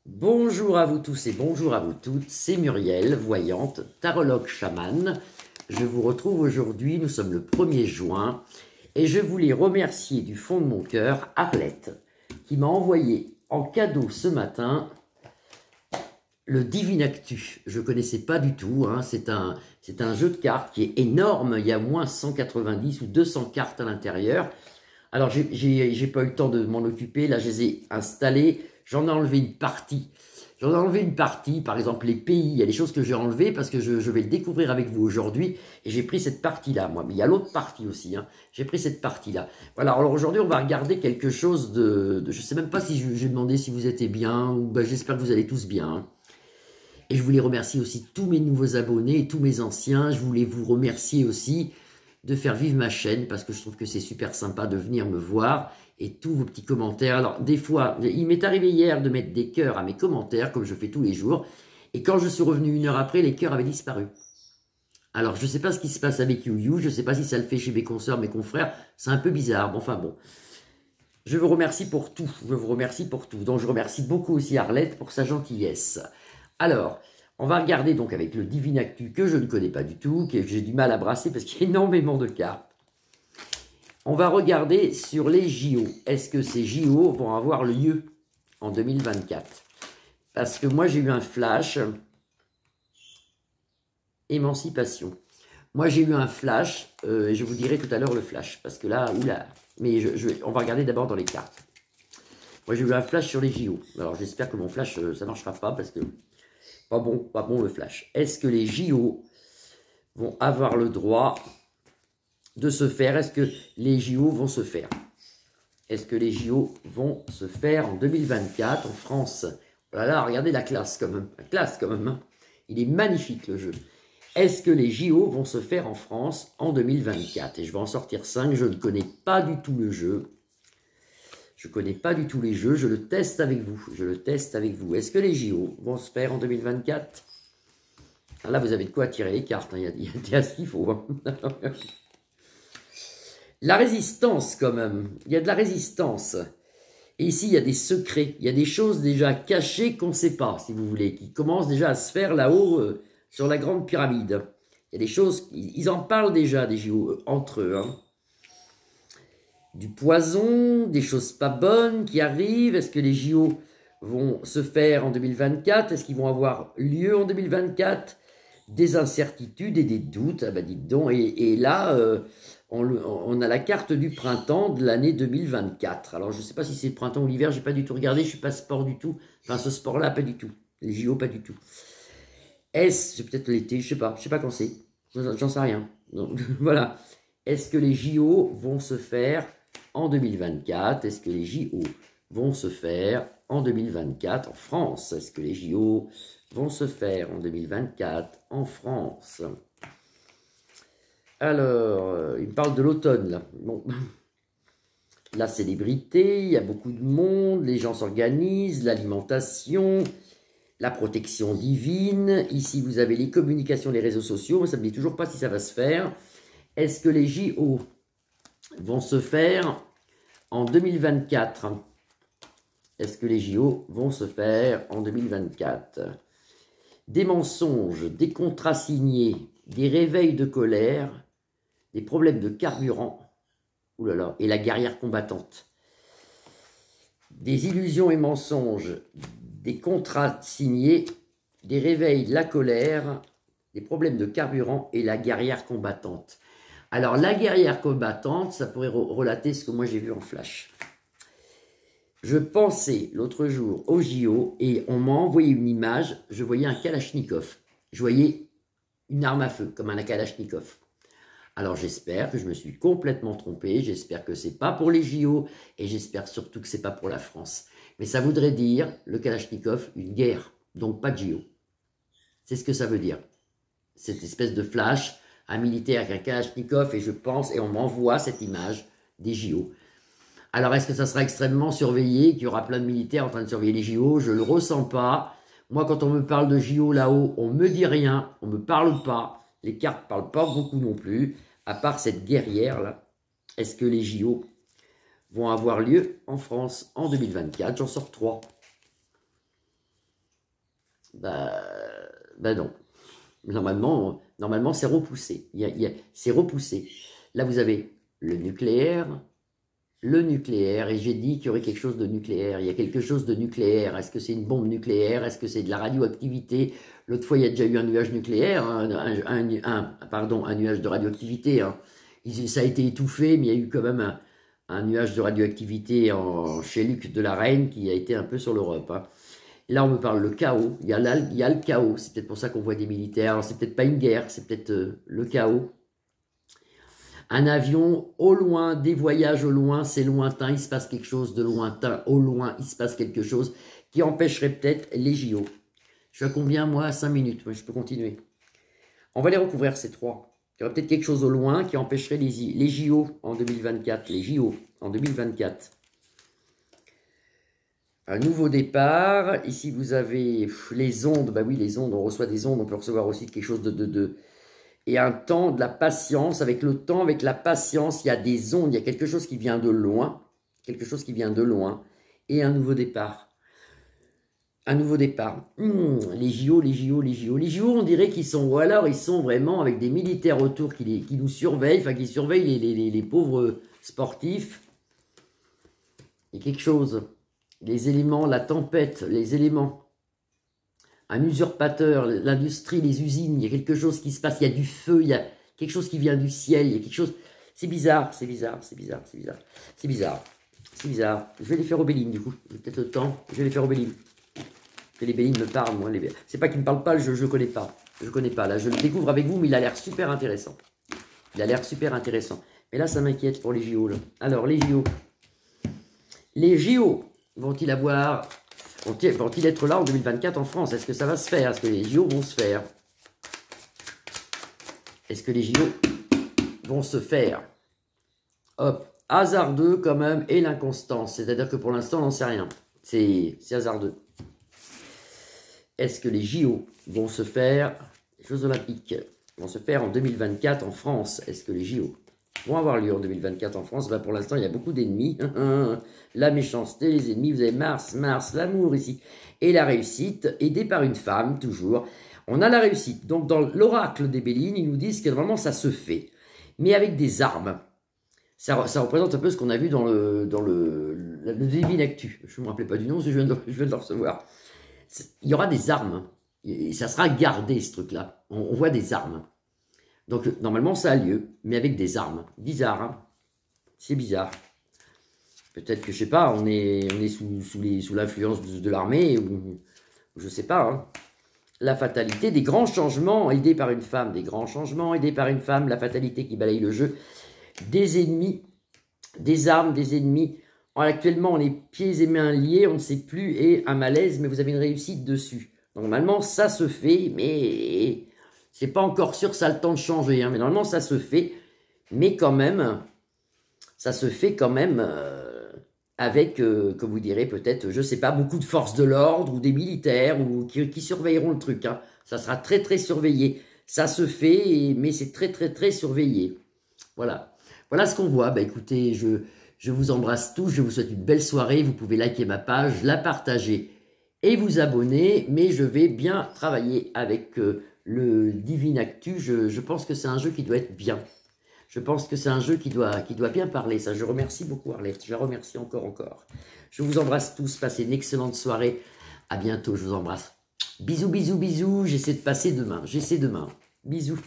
Bonjour à vous tous et bonjour à vous toutes, c'est Muriel, voyante, tarologue chamane. Je vous retrouve aujourd'hui, nous sommes le 1er juin, et je voulais remercier du fond de mon cœur Arlette, qui m'a envoyé en cadeau ce matin le Divinactu. Je ne connaissais pas du tout, hein. C'est un jeu de cartes qui est énorme, il y a au moins 190 ou 200 cartes à l'intérieur. Alors, j'ai pas eu le temps de m'en occuper. Là, je les ai installés. J'en ai enlevé une partie. J'en ai enlevé une partie, par exemple les pays. Il y a des choses que j'ai enlevées parce que je vais le découvrir avec vous aujourd'hui. Et j'ai pris cette partie-là, moi. Mais il y a l'autre partie aussi, hein. J'ai pris cette partie-là. Voilà, alors aujourd'hui, on va regarder quelque chose je sais même pas si j'ai demandé si vous étiez bien. Ou ben, j'espère que vous allez tous bien, hein. Et je voulais remercier aussi tous mes nouveaux abonnés et tous mes anciens. Je voulais vous remercier aussi de faire vivre ma chaîne parce que je trouve que c'est super sympa de venir me voir et tous vos petits commentaires. Alors, des fois, il m'est arrivé hier de mettre des cœurs à mes commentaires comme je fais tous les jours. Et quand je suis revenu 1 heure après, les cœurs avaient disparu. Alors, je ne sais pas ce qui se passe avec YouYou. Je ne sais pas si ça le fait chez mes consoeurs, mes confrères. C'est un peu bizarre. Mais enfin bon. Je vous remercie pour tout. Je vous remercie pour tout. Donc, je remercie beaucoup aussi Arlette pour sa gentillesse. Alors, on va regarder donc avec le Divinactu que je ne connais pas du tout, que j'ai du mal à brasser parce qu'il y a énormément de cartes. On va regarder sur les JO. Est-ce que ces JO vont avoir lieu en 2024? Parce que moi j'ai eu un flash. Émancipation. Moi j'ai eu un flash, et je vous dirai tout à l'heure le flash. Parce que là, oula. Mais on va regarder d'abord dans les cartes. Moi j'ai eu un flash sur les JO. Alors j'espère que mon flash, ça ne marchera pas parce que... Pas bon le flash. Est-ce que les JO vont avoir le droit de se faire? Est-ce que les JO vont se faire? Est-ce que les JO vont se faire en 2024 en France? Oh là là, regardez la classe quand même. La classe quand même, hein. Il est magnifique le jeu. Est-ce que les JO vont se faire en France en 2024? Et je vais en sortir 5. Je ne connais pas du tout le jeu. Je ne connais pas du tout les jeux, je le teste avec vous. Je le teste avec vous. Est-ce que les JO vont se faire en 2024? Là, vous avez de quoi tirer les cartes. Hein. Il y a ce qu'il faut. Hein. La résistance, quand même. Il y a de la résistance. Et ici, il y a des secrets. Il y a des choses déjà cachées qu'on ne sait pas, si vous voulez, qui commencent déjà à se faire là-haut sur la grande pyramide. Il y a des choses, ils en parlent déjà, des JO, entre eux, hein. Du poison, des choses pas bonnes qui arrivent. Est-ce que les JO vont se faire en 2024? Est-ce qu'ils vont avoir lieu en 2024? Des incertitudes et des doutes. Ah bah dites donc. Et là, on a la carte du printemps de l'année 2024. Alors je ne sais pas si c'est le printemps ou l'hiver, j'ai pas du tout regardé, je suis pas sport du tout. Enfin ce sport-là, pas du tout. Les JO, pas du tout. C'est peut-être l'été, je sais pas quand c'est. J'en sais rien. Donc voilà. Est-ce que les JO vont se faire en 2024? Est-ce que les JO vont se faire en 2024 en France? Est-ce que les JO vont se faire en 2024 en France? Alors, il me parle de l'automne, là. Bon. La célébrité, il y a beaucoup de monde, les gens s'organisent, l'alimentation, la protection divine. Ici, vous avez les communications, les réseaux sociaux. Mais ça ne me dit toujours pas si ça va se faire. Est-ce que les JO vont se faire en 2024? Est-ce que les JO vont se faire en 2024? Des mensonges, des contrats signés, des réveils de colère, des problèmes de carburant, oulala, et la guerrière combattante. Des illusions et mensonges, des contrats signés, des réveils de la colère, des problèmes de carburant et la guerrière combattante. Alors, la guerrière combattante, ça pourrait relater ce que moi j'ai vu en flash. Je pensais l'autre jour au JO et on m'a envoyé une image, je voyais un Kalachnikov. Je voyais une arme à feu, comme un Kalachnikov. Alors j'espère que je me suis complètement trompé, j'espère que c'est pas pour les JO et j'espère surtout que c'est pas pour la France. Mais ça voudrait dire, le Kalachnikov, une guerre, donc pas de JO. C'est ce que ça veut dire. Cette espèce de flash, un militaire avec un Kalachnikov et je pense, et on m'envoie cette image des JO. Alors est-ce que ça sera extrêmement surveillé, qu'il y aura plein de militaires en train de surveiller les JO? Je ne le ressens pas. Moi quand on me parle de JO là-haut, on ne me dit rien, on ne me parle pas. Les cartes ne parlent pas beaucoup non plus, à part cette guerrière-là. Est-ce que les JO vont avoir lieu en France en 2024? J'en sors 3. bah non. Normalement c'est repoussé. C'est repoussé. Là, vous avez le nucléaire, et j'ai dit qu'il y aurait quelque chose de nucléaire. Il y a quelque chose de nucléaire. Est-ce que c'est une bombe nucléaire? Est-ce que c'est de la radioactivité? L'autre fois, il y a déjà eu un nuage nucléaire, hein, un nuage de radioactivité. Hein. Ça a été étouffé, mais il y a eu quand même un nuage de radioactivité chez Luc de la Reine qui a été un peu sur l'Europe. Hein. Là, on me parle le chaos. Il y a le chaos. C'est peut-être pour ça qu'on voit des militaires. Alors, c'est peut-être pas une guerre, c'est peut-être le chaos. Un avion au loin, des voyages au loin, c'est lointain, il se passe quelque chose de lointain, au loin, il se passe quelque chose qui empêcherait peut-être les JO. Je suis à combien, moi? 5 minutes, moi, je peux continuer. On va les recouvrir, ces trois. Il y aurait peut-être quelque chose au loin qui empêcherait les JO en 2024. Les JO en 2024. Un nouveau départ. Ici, vous avez les ondes. Bah oui, les ondes, on reçoit des ondes. On peut recevoir aussi quelque chose et un temps, de la patience. Avec le temps, avec la patience, il y a des ondes. Il y a quelque chose qui vient de loin. Quelque chose qui vient de loin. Et un nouveau départ. Un nouveau départ. Les JO, les JO, les JO. Les JO, on dirait qu'ils sont, ou alors ils sont vraiment avec des militaires autour qui nous surveillent, enfin qui surveillent les pauvres sportifs. Il y a quelque chose. Les éléments, la tempête, les éléments. Un usurpateur, l'industrie, les usines, il y a quelque chose qui se passe, il y a du feu, il y a quelque chose qui vient du ciel, il y a quelque chose... C'est bizarre, c'est bizarre, c'est bizarre, c'est bizarre, c'est bizarre, c'est bizarre. Je vais les faire au Béline, du coup. J'ai peut-être le temps, je vais les faire au Béline. Que les Béline me parlent, moi. C'est pas qu'ils me parlent pas, je ne connais pas. Je connais pas, là, je le découvre avec vous, mais il a l'air super intéressant. Il a l'air super intéressant. Mais là, ça m'inquiète pour les JO, là. Alors, les JO. Les JO vont-ils avoir... Vont-ils être là en 2024 en France? Est-ce que ça va se faire? Est-ce que les JO vont se faire? Est-ce que les JO vont se faire? Hop, hasardeux quand même, et l'inconstance. C'est-à-dire que pour l'instant, on n'en sait rien. C'est hasardeux. Est-ce que les JO vont se faire, les Jeux Olympiques, vont se faire en 2024 en France? Est-ce que les JO vont avoir lieu en 2024 en France? Ben pour l'instant, il y a beaucoup d'ennemis. La méchanceté, les ennemis, vous avez Mars, l'amour ici. Et la réussite, aidée par une femme, toujours. On a la réussite. Donc, dans l'oracle des Béline, ils nous disent que normalement, ça se fait. Mais avec des armes. Ça représente un peu ce qu'on a vu dans le Divine Actu. Je ne me rappelais pas du nom, je viens de le recevoir. Il y aura des armes. Et ça sera gardé, ce truc-là. On voit des armes. Donc, normalement, ça a lieu, mais avec des armes. Bizarre, hein? C'est bizarre. Peut-être que, je sais pas, on est sous l'influence de l'armée, ou je sais pas. Hein. La fatalité, des grands changements aidés par une femme. Des grands changements aidés par une femme. La fatalité qui balaye le jeu. Des ennemis, des armes, des ennemis. Actuellement, on est pieds et mains liés, on ne sait plus, et un malaise, mais vous avez une réussite dessus. Normalement, ça se fait, mais... c'est pas encore sûr, ça a le temps de changer, hein, mais normalement ça se fait, mais quand même, ça se fait quand même avec, comme vous direz peut-être, je sais pas, beaucoup de forces de l'ordre ou des militaires ou qui surveilleront le truc. Hein. Ça sera très très surveillé. Ça se fait, mais c'est très très très surveillé. Voilà. Voilà ce qu'on voit. Bah écoutez, je vous embrasse tous, je vous souhaite une belle soirée. Vous pouvez liker ma page, la partager et vous abonner, mais je vais bien travailler avec... le Divine Actu, je pense que c'est un jeu qui doit être bien. Je pense que c'est un jeu qui doit bien parler. Ça, je remercie beaucoup Arlette. Je la remercie encore. Je vous embrasse tous. Passez une excellente soirée. À bientôt. Je vous embrasse. Bisous, bisous, bisous. J'essaie de passer demain. Bisous.